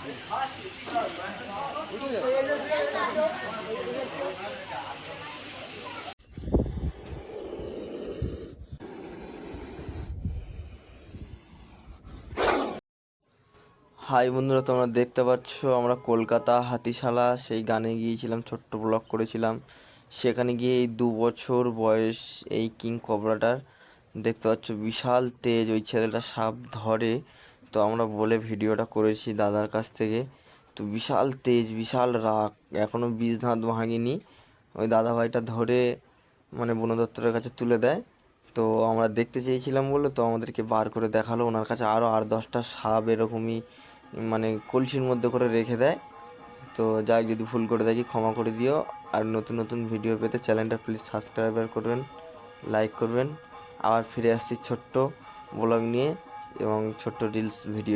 High বন্ধুরা, তোমরা দেখতে পাচ্ছ আমরা কলকাতা হাতিশালা সেই গানে গিয়েছিলাম, ছোট্ট ব্লগ করেছিলাম। সেখানে গিয়ে এই 2 বছর বয়স এই কিং কবরাটার দেখতে পাচ্ছ বিশাল তেজ। ওই ছেলেটা সাপ ধরে, তো আমরা বলে ভিডিওটা করেছি দাদার কাছ থেকে। তো বিশাল তেজ, বিশাল রাগ, এখনও বিষ দাঁত ভাঙেনি। ওই দাদা ভাইটা ধরে মানে বন দপ্তরের কাছে তুলে দেয়। তো আমরা দেখতে চেয়েছিলাম বলে তো আমাদেরকে বার করে দেখালো। ওনার কাছে আরও 8-10টা সাপ এরকমই মানে কলসির মধ্যে করে রেখে দেয়। তো যাই, যদি ভুল করে থাকি ক্ষমা করে দিও। আর নতুন নতুন ভিডিও পেতে চ্যানেলটা প্লিজ সাবস্ক্রাইবার করবেন, লাইক করবেন। আবার ফিরে আসছি ছোট্ট ব্লগ নিয়ে এবং ছোট্ট রিলস ভিডিও।